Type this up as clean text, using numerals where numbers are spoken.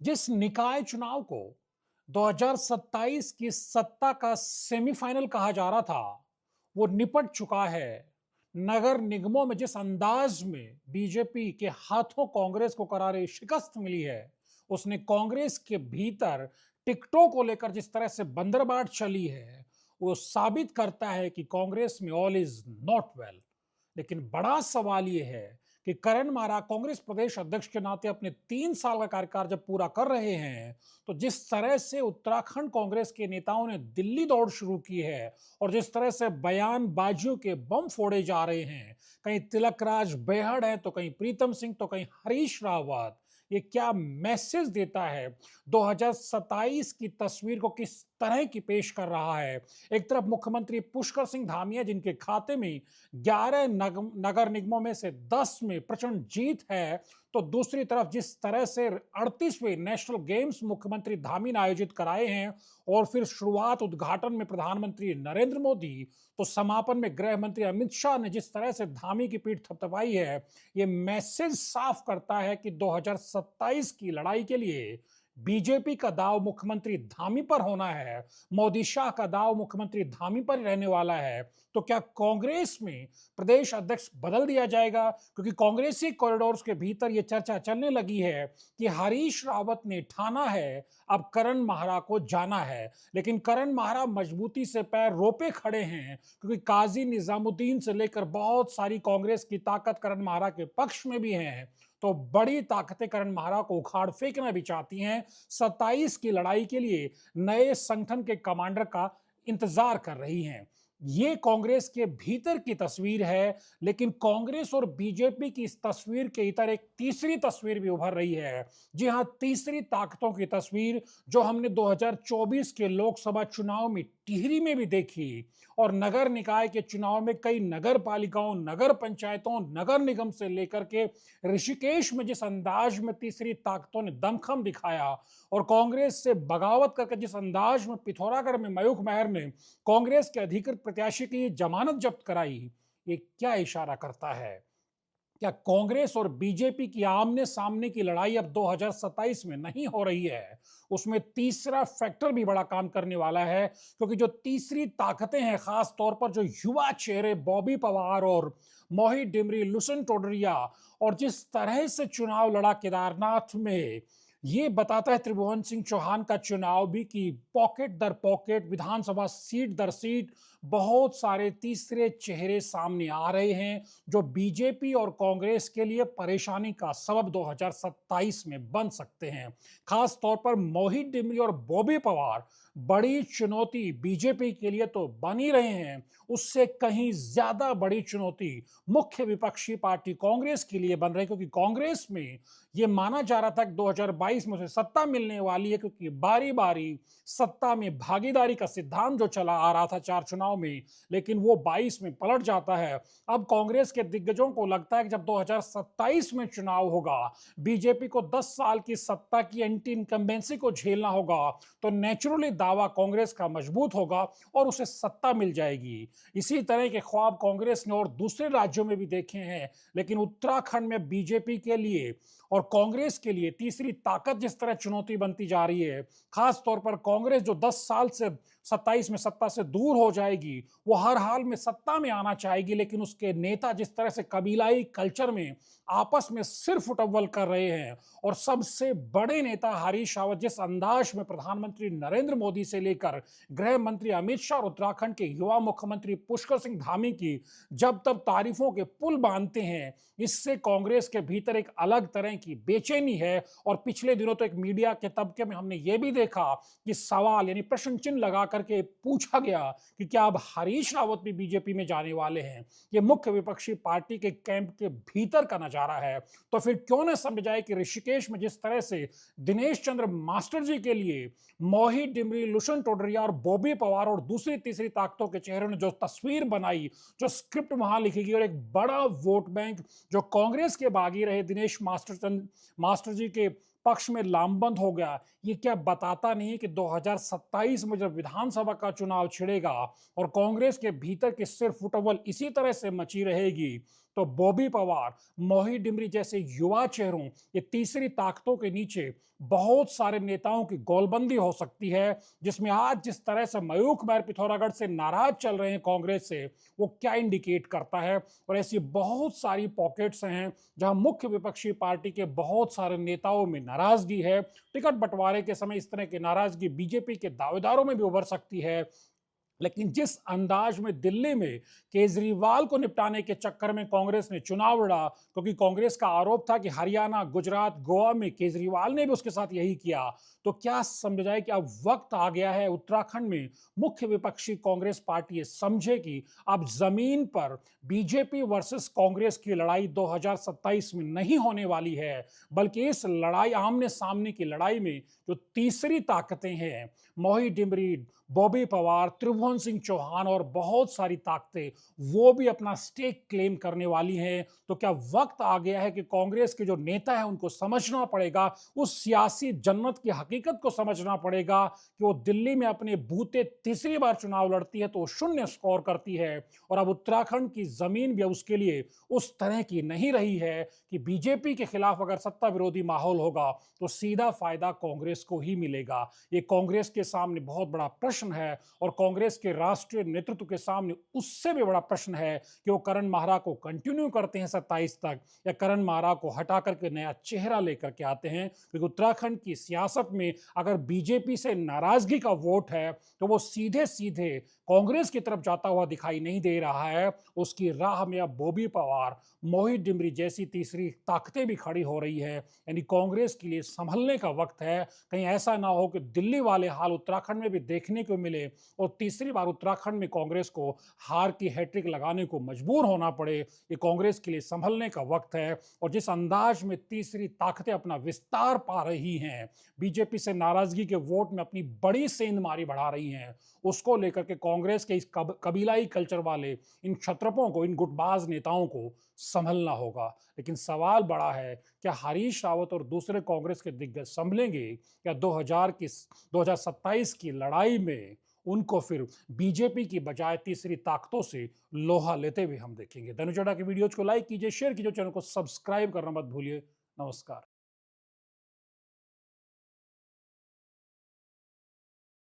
जिस निकाय चुनाव को 2027 की सत्ता का सेमीफाइनल कहा जा रहा था, वो निपट चुका है। नगर निगमों में जिस अंदाज में बीजेपी के हाथों कांग्रेस को करारी शिकस्त मिली है, उसने कांग्रेस के भीतर टिकटों को लेकर जिस तरह से बंदरबाट चली है, वो साबित करता है कि कांग्रेस में ऑल इज नॉट वेल। लेकिन बड़ा सवाल यह है कि करण मारा कांग्रेस प्रदेश अध्यक्ष के नाते अपने 3 साल का कार्यकाल जब पूरा कर रहे हैं, तो जिस तरह से उत्तराखंड कांग्रेस के नेताओं ने दिल्ली दौड़ शुरू की है और जिस तरह से बयानबाजियों के बम फोड़े जा रहे हैं, कहीं तिलकराज बेहड़ है तो कहीं प्रीतम सिंह तो कहीं हरीश रावत, ये क्या मैसेज देता है? 2027 की तस्वीर को किस तरह की पेश कर रहा है? एक तरफ मुख्यमंत्री पुष्कर सिंह धामिया, जिनके खाते में 11 नगर निगमों में से 10 में प्रचंड जीत है, तो दूसरी तरफ जिस तरह से 38वें नेशनल गेम्स मुख्यमंत्री धामी ने आयोजित कराए हैं और फिर शुरुआत उद्घाटन में प्रधानमंत्री नरेंद्र मोदी, तो समापन में गृह मंत्री अमित शाह ने जिस तरह से धामी की पीठ थपथपाई है, ये मैसेज साफ करता है कि 2027 की लड़ाई के लिए बीजेपी का दाव मुख्यमंत्री धामी पर होना है, मोदी शाह का दाव मुख्यमंत्री धामी पर रहने वाला है। तो क्या कांग्रेस में प्रदेश अध्यक्ष बदल दिया जाएगा? क्योंकि कांग्रेसी कॉरिडोर्स के भीतर यह चर्चा चलने लगी है कि हरीश रावत ने ठाना है अब करण माहरा को जाना है, लेकिन करण माहरा मजबूती से पैर रोपे खड़े हैं, क्योंकि काजी निजामुद्दीन से लेकर बहुत सारी कांग्रेस की ताकत करण माहरा के पक्ष में भी है। तो बड़ी ताकतें करण माहरा को उखाड़ फेंकना भी चाहती हैं। 27 की लड़ाई के लिए नए संगठन के कमांडर का इंतजार कर रही हैं। ये कांग्रेस के भीतर की तस्वीर है, लेकिन कांग्रेस और बीजेपी की इस तस्वीर के इतर एक तीसरी तस्वीर भी उभर रही है। जी हां, तीसरी ताकतों की तस्वीर, जो हमने 2024 के लोकसभा चुनाव में टिहरी में भी देखी और नगर निकाय के चुनाव में कई नगर पालिकाओं, नगर पंचायतों, नगर निगम से लेकर के ऋषिकेश में जिस अंदाज में तीसरी ताकतों ने दमखम दिखाया और कांग्रेस से बगावत करके जिस अंदाज में पिथौरागढ़ में मयूख महर ने कांग्रेस के अधिकृत प्रत्याशी की जमानत जब्त कराई, ये क्या इशारा करता है? क्या कांग्रेस और बीजेपी की आमने सामने की लड़ाई अब 2027 में नहीं हो रही है? उसमें तीसरा फैक्टर भी बड़ा काम करने वाला है, क्योंकि जो तीसरी ताकतें हैं, खास तौर पर जो युवा चेहरे बॉबी पवार और मोहित डिमरी, लुसन टोडरिया, और जिस तरह से चुनाव लड़ा केदारनाथ में, ये बताता है त्रिभुवन सिंह चौहान का चुनाव भी कि पॉकेट दर पॉकेट, विधानसभा सीट दर सीट बहुत सारे तीसरे चेहरे सामने आ रहे हैं, जो बीजेपी और कांग्रेस के लिए परेशानी का सबब 2027 में बन सकते हैं। खास तौर पर मोहित डिमरी और बॉबी पवार बड़ी चुनौती बीजेपी के लिए तो बन ही रहे हैं, उससे कहीं ज्यादा बड़ी चुनौती मुख्य विपक्षी पार्टी कांग्रेस के लिए बन रही है, क्योंकि कांग्रेस में यह माना जा रहा था कि 2022 में उसे सत्ता मिलने वाली है, क्योंकि बारी बारी सत्ता में भागीदारी का सिद्धांत जो चला आ रहा था 4 चुनाव में, लेकिन वो 22 में पलट जाता है। अब कांग्रेस के दिग्गजों को लगता है कि जब 2027 में चुनाव होगा, बीजेपी को 10 साल की सत्ता की एंटी इनकम्बेंसी को झेलना होगा, तो नेचुरली दावा कांग्रेस का मजबूत होगा और उसे सत्ता मिल जाएगी। इसी तरह के ख्वाब कांग्रेस ने और दूसरे राज्यों में भी देखे हैं, लेकिन उत्तराखंड में बीजेपी के लिए और कांग्रेस के लिए तीसरी ताकत जिस तरह चुनौती बनती जा रही है, खास तौर पर कांग्रेस जो 10 साल से 27 में सत्ता से दूर हो जाएगी, वो हर हाल में सत्ता में आना चाहेगी, लेकिन उसके नेता जिस तरह से कबीलाई कल्चर में आपस में सिर फुटअव्वल कर रहे हैं और सबसे बड़े नेता हरीश रावत जिस अंदाज में प्रधानमंत्री नरेंद्र मोदी से लेकर गृह मंत्री अमित शाह और उत्तराखंड के युवा मुख्यमंत्री पुष्कर सिंह धामी की जब तब तारीफों के पुल बांधते हैं, इससे कांग्रेस के भीतर एक अलग तरह की बेचैनी है। और पिछले दिनों तो एक मीडिया के तबके में हमने ये भी देखा कि सवाल यानी प्रश्न चिन्ह लगा करके पूछा गया कि क्या अब हरीश रावत भी बीजेपी में जाने वाले हैं? ये मुख्य विपक्षी पार्टी के कैंप के भीतर का नजारा है। तो फिर क्यों न समझाए कि ऋषिकेश में जिस तरह से दिनेश चंद्र मास्टर जी के लिए मोहित डिमरी, लुशन टोडरिया और बॉबी पवार और दूसरी तीसरी ताकतों के चेहरों ने जो तस्वीर बनाई, जो स्क्रिप्ट वहां लिखी गई और एक बड़ा वोट बैंक जो कांग्रेस के बागी रहे दिनेश मास्टर जी के पक्ष में लामबंद हो गया, ये क्या बताता नहीं है कि 2027 में जब विधानसभा का चुनाव छिड़ेगा और कांग्रेस के भीतर की सिर फुटअव्वल इसी तरह से मची रहेगी, तो बॉबी पवार, मोहित डिमरी जैसे युवा चेहरों, ये तीसरी ताकतों के नीचे बहुत सारे नेताओं की गोलबंदी हो सकती है, जिसमें आज जिस तरह से मयूख महर पिथौरागढ़ से नाराज चल रहे हैं कांग्रेस से, वो क्या इंडिकेट करता है। और ऐसी बहुत सारी पॉकेट्स हैं जहां मुख्य विपक्षी पार्टी के बहुत सारे नेताओं में नाराजगी है। टिकट बंटवारे के समय इस तरह की नाराजगी बीजेपी के दावेदारों में भी उभर सकती है। लेकिन जिस अंदाज में दिल्ली में केजरीवाल को निपटाने के चक्कर में कांग्रेस ने चुनाव लड़ा, क्योंकि कांग्रेस का आरोप था कि हरियाणा, गुजरात, गोवा में केजरीवाल ने भी उसके साथ यही किया, तो क्या समझ जाए कि अब वक्त आ गया है उत्तराखंड में मुख्य विपक्षी कांग्रेस पार्टी ये समझे कि अब जमीन पर बीजेपी वर्सेस कांग्रेस की लड़ाई 2027 में नहीं होने वाली है, बल्कि इस लड़ाई, आमने सामने की लड़ाई में जो तीसरी ताकतें हैं, मोहित डिमरी, बॉबी पवार, त्रिभुवन सिंह चौहान और बहुत सारी ताकतें, वो भी अपना स्टेक क्लेम करने वाली हैं। तो क्या वक्त आ गया है कि कांग्रेस के जो नेता हैं उनको समझना पड़ेगा, उस सियासी जन्नत की हकीकत को समझना पड़ेगा कि वो दिल्ली में अपने बूते तीसरी बार चुनाव लड़ती है तो वो शून्य स्कोर करती है, और अब उत्तराखंड की जमीन भी उसके लिए उस तरह की नहीं रही है कि बीजेपी के खिलाफ अगर सत्ता विरोधी माहौल होगा तो सीधा फायदा कांग्रेस को ही मिलेगा। ये कांग्रेस के सामने बहुत बड़ा प्रश्न है, और कांग्रेस के राष्ट्रीय नेतृत्व के सामने उससे भी बड़ा प्रश्न है कि वो करण माहरा को कंटिन्यू करते हैं 27 तक, या करण माहरा को हटा करके नया चेहरा लेकर के आते हैं। क्योंकि उत्तराखंड की सियासत में अगर बीजेपी से नाराजगी का वोट है तो वो सीधे सीधे कांग्रेस की तरफ जाता हुआ दिखाई नहीं दे रहा है। उसकी राह में अब बॉबी पवार, मोहित डिमरी जैसी तीसरी ताकतें भी खड़ी हो रही है। यानी कांग्रेस के लिए संभलने का वक्त है। कहीं ऐसा ना हो कि दिल्ली वाले हाल उत्तराखंड में भी देखने को मिले और तीसरी बार उत्तराखंड में कांग्रेस को हार की हैट्रिक लगाने को मजबूर होना पड़े। ये कांग्रेस के लिए संभलने का वक्त है। और जिस अंदाज में तीसरी ताकतें अपना विस्तार पा रही हैं, बीजेपी से नाराजगी के वोट में अपनी बड़ी सेंधमारी बढ़ा रही हैं, उसको लेकर के कांग्रेस के इस कबीलाई कल्चर वाले इन क्षत्रपों को, इन गुटबाज नेताओं को संभलना होगा। लेकिन सवाल बड़ा है, क्या हरीश रावत और दूसरे कांग्रेस के दिग्गज संभलेंगे, या 2027 की लड़ाई में उनको फिर बीजेपी की बजाय तीसरी ताकतों से लोहा लेते हुए हम देखेंगे। धनुचड़ा के वीडियोज को लाइक कीजिए, शेयर कीजिए, चैनल को सब्सक्राइब करना मत भूलिए। नमस्कार।